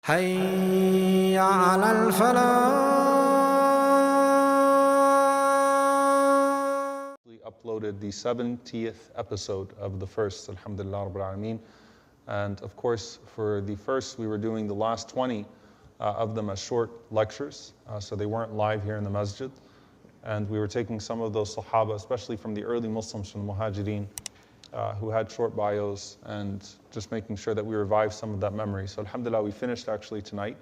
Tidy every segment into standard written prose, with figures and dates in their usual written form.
حي على الفلاح. We uploaded the 70th episode of the first, Alhamdulillah Rabbil Alameen. And of course, for the first, we were doing the last 20 of them as short lectures. So they weren't live here in the masjid. And we were taking some of those Sahaba, especially from the early Muslims, from the Muhajirin, who had short bios, and just making sure that we revive some of that memory. So Alhamdulillah, we finished actually tonight.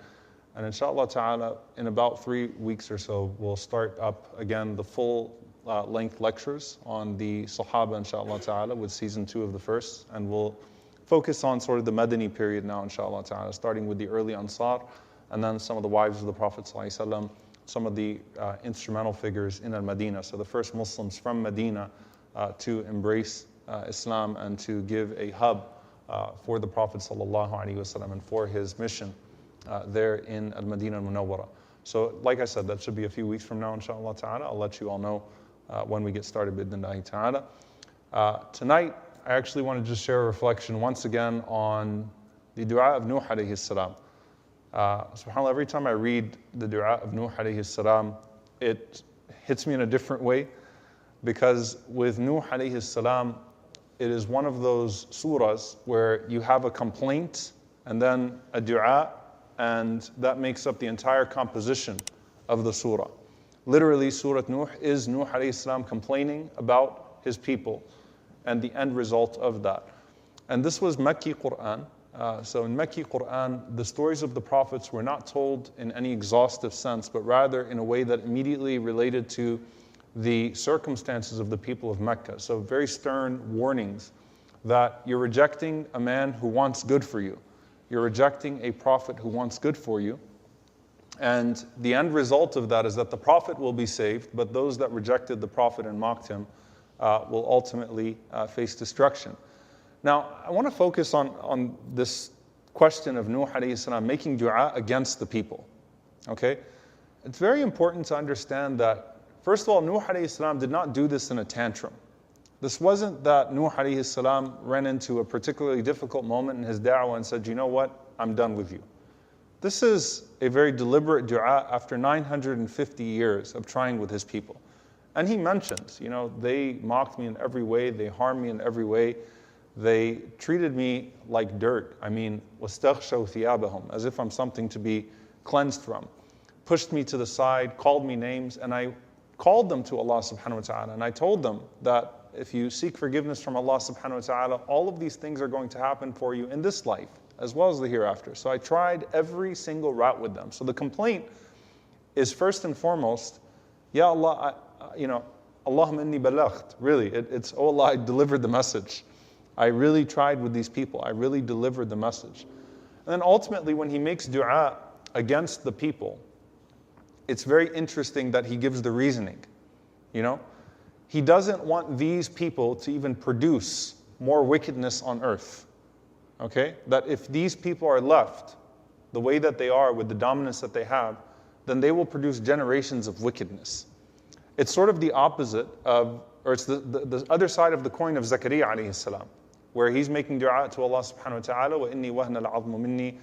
And inshallah ta'ala, in about 3 weeks or so, we'll start up again the full length lectures on the Sahaba, inshallah ta'ala, with season 2 of the first. And we'll focus on sort of the Madani period now, inshallah ta'ala, starting with the early Ansar, and then some of the wives of the Prophet sallallahu alaihi wasallam, some of the instrumental figures in al-Madinah. So the first Muslims from Medina to embrace Islam and to give a hub for the Prophet sallallahu alaihi wasallam and for his mission there in al-Madinah al-Munawwara. So like I said, that should be a few weeks from now, inshallah ta'ala. I'll let you all know when we get started, bidnillahi ta'ala. Tonight, I actually want to just share a reflection once again on the dua of Nuh alayhi salam. SubhanAllah, every time I read the dua of Nuh alayhi salam, it hits me in a different way, because with Nuh alayhi salam, it is one of those surahs where you have a complaint and then a dua, and that makes up the entire composition of the surah. Literally, Surah Nuh is Nuh alayhi salam complaining about his people and the end result of that. And this was Mekki Quran. So in Mekki Quran, the stories of the prophets were not told in any exhaustive sense, but rather in a way that immediately related to the circumstances of the people of Mecca. So very stern warnings that you're rejecting a man who wants good for you. You're rejecting a prophet who wants good for you. And the end result of that is that the prophet will be saved, but those that rejected the prophet and mocked him will ultimately face destruction. Now, I want to focus on this question of Nuh alayhi salam making dua against the people. Okay? It's very important to understand that, first of all, Nuh alayhi salam did not do this in a tantrum. This wasn't that Nuh alayhi salam ran into a particularly difficult moment in his da'wah and said, you know what, I'm done with you. This is a very deliberate dua after 950 years of trying with his people. And he mentions, you know, they mocked me in every way, they harmed me in every way, they treated me like dirt. I mean, وَاسْتَغْشَوْا ثِيَابَهُمْ, as if I'm something to be cleansed from. Pushed me to the side, called me names, and I called them to Allah subhanahu wa ta'ala. And I told them that if you seek forgiveness from Allah subhanahu wa ta'ala, all of these things are going to happen for you in this life, as well as the hereafter. So I tried every single route with them. So the complaint is first and foremost, Ya Allah, Allahumma inni balaght. Really, it's, oh Allah, I delivered the message. I really tried with these people. I really delivered the message. And then ultimately, when he makes dua against the people, it's very interesting that he gives the reasoning. You know, he doesn't want these people to even produce more wickedness on earth. Okay? That if these people are left the way that they are with the dominance that they have, then they will produce generations of wickedness. It's sort of the opposite of, or it's the other side of the coin of Zakaria alayhi salam, where he's making dua to Allah subhanahu wa ta'ala, وَإِنِّي وَهْنَ الْعَظْمُ مِنِّي,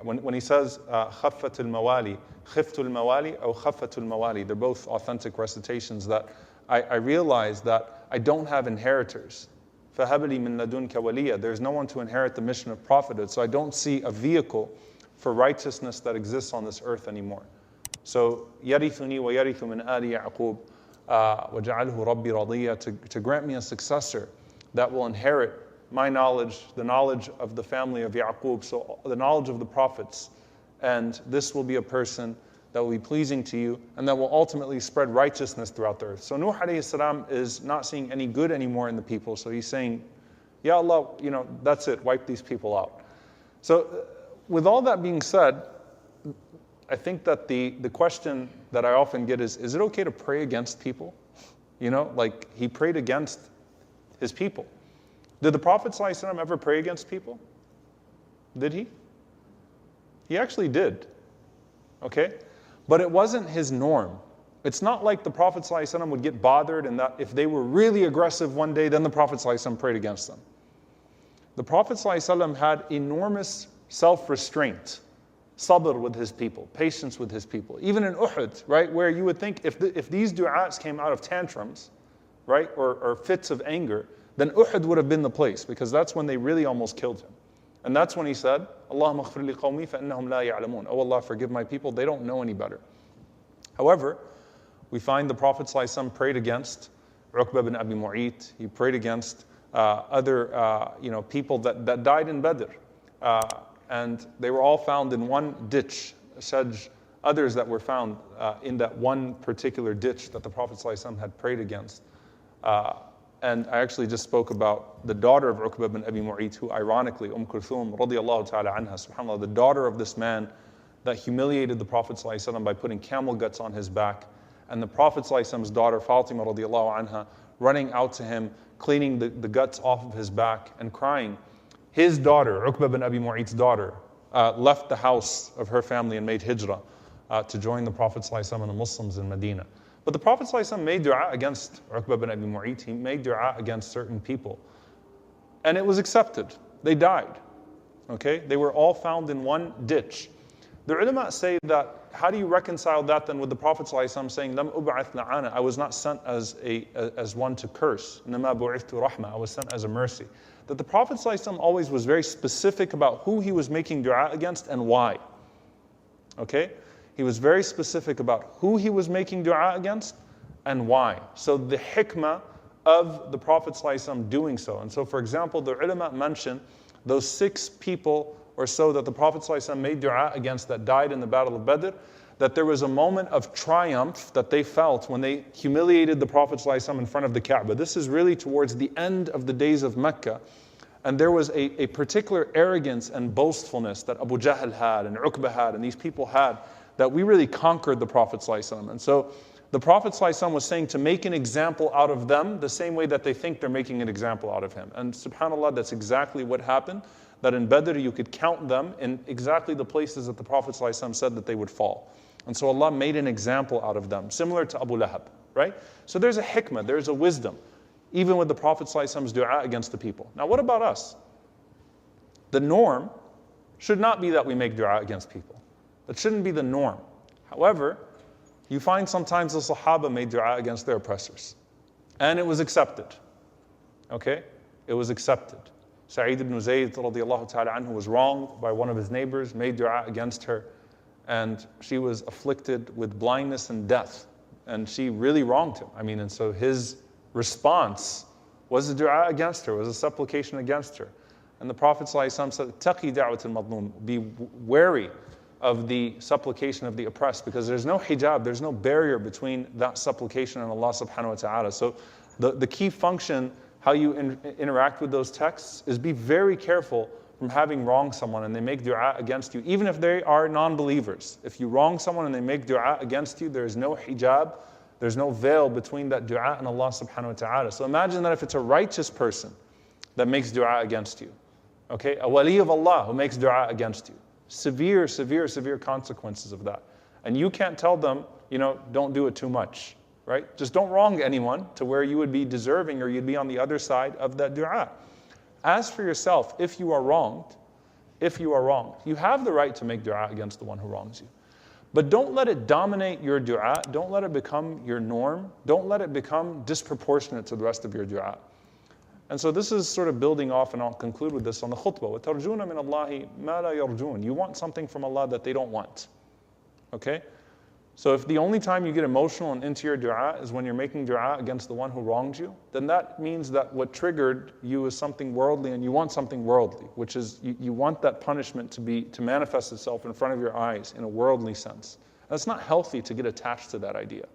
when he says, خَفَّةُ الْمَوَالِي, خِفْتُ الْمَوَالِي, or خَفَّةُ الْمَوَالِي, they're both authentic recitations, that I realize that I don't have inheritors. فَهَبْ لِي مِن لَدُنْكَ وَلِيًّا, there's no one to inherit the mission of prophethood, so I don't see a vehicle for righteousness that exists on this earth anymore. So, يَرِثُنِي وَيَرِثُ مِنْ آلِ يَعْقُوبَ وَجَعَلْهُ رَبِّي رَضِيًّا, to grant me a successor that will inherit my knowledge, the knowledge of the family of Yaqub, so the knowledge of the prophets. And this will be a person that will be pleasing to you and that will ultimately spread righteousness throughout the earth. So Nuh alayhi salam is not seeing any good anymore in the people. So he's saying, Ya Allah, that's it, wipe these people out. So with all that being said, I think that the question that I often get is it okay to pray against people? Like he prayed against his people. Did the Prophet ﷺ ever pray against people? Did he? He actually did. Okay? But it wasn't his norm. It's not like the Prophet ﷺ would get bothered and that if they were really aggressive one day, then the Prophet ﷺ prayed against them. The Prophet ﷺ had enormous self-restraint, sabr with his people, patience with his people. Even in Uhud, right, where you would think if these du'as came out of tantrums, right, or fits of anger, then Uhud would have been the place, because that's when they really almost killed him. And that's when he said, Allahumma aghfir li qawmi fa innahum la ya'lamun. Oh Allah, forgive my people, they don't know any better. However, we find the Prophet ﷺ prayed against Uqba bin Abi Mu'ayt. He prayed against other people that died in Badr. And they were all found in one ditch. Others that were found in that one particular ditch that the Prophet ﷺ had prayed against. And I actually just spoke about the daughter of Uqba bin Abi Mu'ayt, who ironically, Kulthum radiyallahu ta'ala anha, subhanAllah, the daughter of this man that humiliated the Prophet ﷺ by putting camel guts on his back. And the Prophet ﷺ's daughter, Fatima radiyallahu anha, running out to him, cleaning the guts off of his back and crying. His daughter, Uqba bin Abi Mu'ayt's daughter, left the house of her family and made hijrah to join the Prophet ﷺ and the Muslims in Medina. But the Prophet ﷺ made dua against Uqba bin Abi Mu'ayt. He made dua against certain people. And it was accepted. They died. Okay? They were all found in one ditch. The ulama say that, how do you reconcile that then with the Prophet ﷺ saying, Lam ub'ath la'ana, I was not sent as one to curse. Nama bu'ithtu rahma, I was sent as a mercy. That the Prophet ﷺ always was very specific about who he was making dua against and why. Okay? He was very specific about who he was making dua against and why. So the hikmah of the Prophet ﷺ doing so. And so, for example, the ulama mention those 6 people or so that the Prophet ﷺ made dua against that died in the Battle of Badr, that there was a moment of triumph that they felt when they humiliated the Prophet ﷺ in front of the Kaaba. This is really towards the end of the days of Mecca. And there was a particular arrogance and boastfulness that Abu Jahl had and Uqba had and these people had, that we really conquered the Prophet ﷺ. And so the Prophet ﷺ was saying to make an example out of them the same way that they think they're making an example out of him. And subhanAllah, that's exactly what happened. That in Badr you could count them in exactly the places that the Prophet ﷺ said that they would fall. And so Allah made an example out of them, similar to Abu Lahab, right? So there's a hikmah, there's a wisdom, even with the Prophet ﷺ's dua against the people. Now what about us? The norm should not be that we make dua against people. That shouldn't be the norm. However, you find sometimes the Sahaba made dua against their oppressors. And it was accepted. Okay? It was accepted. Sa'id ibn Zayd radiyallahu ta'ala anhu was wronged by one of his neighbors, made dua against her. And she was afflicted with blindness and death. And she really wronged him. And so his response was a dua against her, was a supplication against her. And the Prophet ﷺ said, Taqi da'wat al-madlum, be wary of the supplication of the oppressed, because there's no hijab, there's no barrier between that supplication and Allah subhanahu wa ta'ala. So the key function, how you interact with those texts, is be very careful from having wronged someone and they make dua against you, even if they are non-believers. If you wrong someone and they make dua against you, there is no hijab, there's no veil between that dua and Allah subhanahu wa ta'ala. So imagine that if it's a righteous person that makes dua against you, okay, a wali of Allah who makes dua against you. Severe, severe, severe consequences of that. And you can't tell them, don't do it too much, right? Just don't wrong anyone to where you would be deserving or you'd be on the other side of that dua. As for yourself, if you are wronged, you have the right to make dua against the one who wrongs you. But don't let it dominate your dua. Don't let it become your norm. Don't let it become disproportionate to the rest of your dua. And so this is sort of building off, and I'll conclude with this on the khutbah. وَتَرْجُونَ مِنَ اللَّهِ مَا لَا يَرْجُونَ. You want something from Allah that they don't want. Okay? So if the only time you get emotional and into your dua is when you're making dua against the one who wronged you, then that means that what triggered you is something worldly, and you want something worldly, which is you want that punishment to manifest itself in front of your eyes in a worldly sense. That's not healthy to get attached to that idea.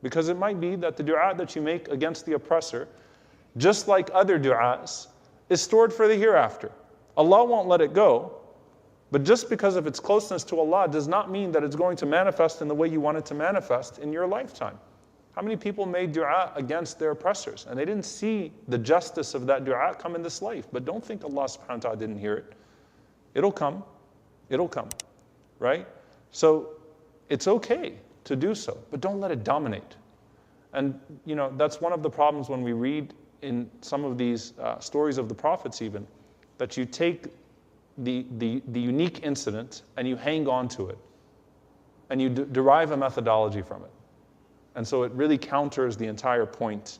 Because it might be that the dua that you make against the oppressor, just like other du'as, is stored for the hereafter. Allah won't let it go, but just because of its closeness to Allah does not mean that it's going to manifest in the way you want it to manifest in your lifetime. How many people made dua against their oppressors and they didn't see the justice of that dua come in this life? But don't think Allah subhanahu wa ta'ala didn't hear it. It'll come, right? So it's okay to do so, but don't let it dominate. And that's one of the problems when we read in some of these stories of the prophets even, that you take the unique incident and you hang on to it. And you derive a methodology from it. And so it really counters the entire point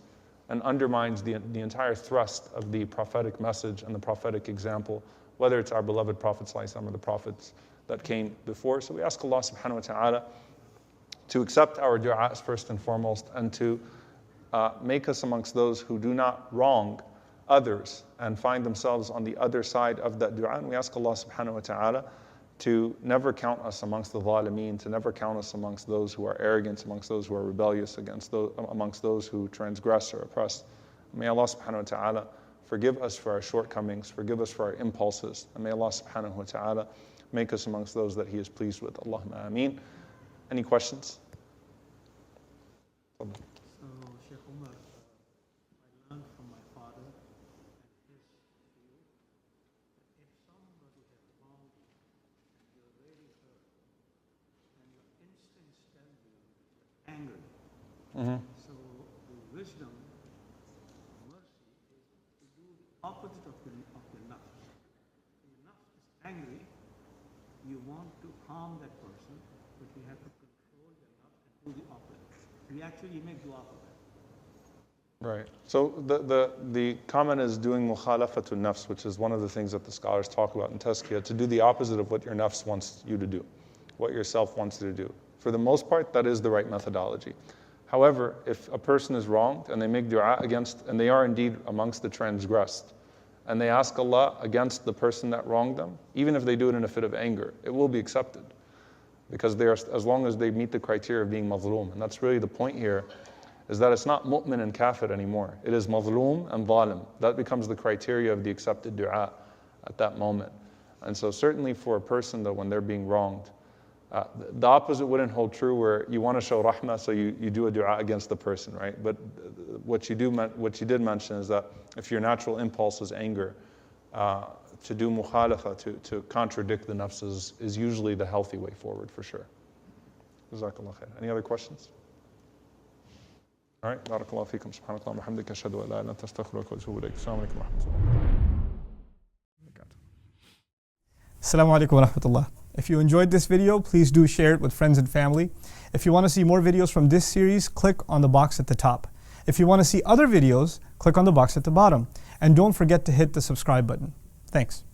and undermines the entire thrust of the prophetic message and the prophetic example, whether it's our beloved Prophet ﷺ or the prophets that came before. So we ask Allah subhanahu wa ta'ala to accept our du'as first and foremost, and to make us amongst those who do not wrong others and find themselves on the other side of that du'a. And we ask Allah subhanahu wa ta'ala to never count us amongst the zalimeen, to never count us amongst those who are arrogant, amongst those who are rebellious, amongst those who transgress or oppress. May Allah subhanahu wa ta'ala forgive us for our shortcomings, forgive us for our impulses, and may Allah subhanahu wa ta'ala make us amongst those that He is pleased with. Allahumma ameen. Any questions? So, Sheikh Umar, I learned from my father and his view that if somebody has wronged you and you're really hurt, and your instincts tell you you're angry. So the wisdom, mercy, is to do the opposite of your nafs. Your nafs is angry, you want to harm that person, but you have to control your nafs and do the opposite. We actually make dua for that. Right. So the comment is doing mukhalafatul nafs, which is one of the things that the scholars talk about in tazkiyah, to do the opposite of what your nafs wants you to do, what your self wants you to do. For the most part, that is the right methodology. However, if a person is wronged and they make dua against, and they are indeed amongst the transgressed, and they ask Allah against the person that wronged them, even if they do it in a fit of anger, it will be accepted. Because they are, as long as they meet the criteria of being mazloom. And that's really the point here, is that it's not mu'min and kafir anymore. It is mazloom and zalim. That becomes the criteria of the accepted dua at that moment. And so certainly for a person though, when they're being wronged, the opposite wouldn't hold true, where you want to show rahmah, so you do a dua against the person, right? But what you did mention is that if your natural impulse is anger, to do mukhalafa, to contradict the nafs is usually the healthy way forward, for sure. Jazakallah khair. Any other questions? All right. Barakallahu feekum. Subhanakallah wa bihamdika, ashhadu an la ilaha illa anta, astaghfiruka wa atubu ilayk. Assalamu alaikum wa rahmatullah. Assalamu alaikum wa rahmatullah. If you enjoyed this video, please do share it with friends and family. If you want to see more videos from this series, click on the box at the top. If you want to see other videos, click on the box at the bottom. And don't forget to hit the subscribe button. Thanks.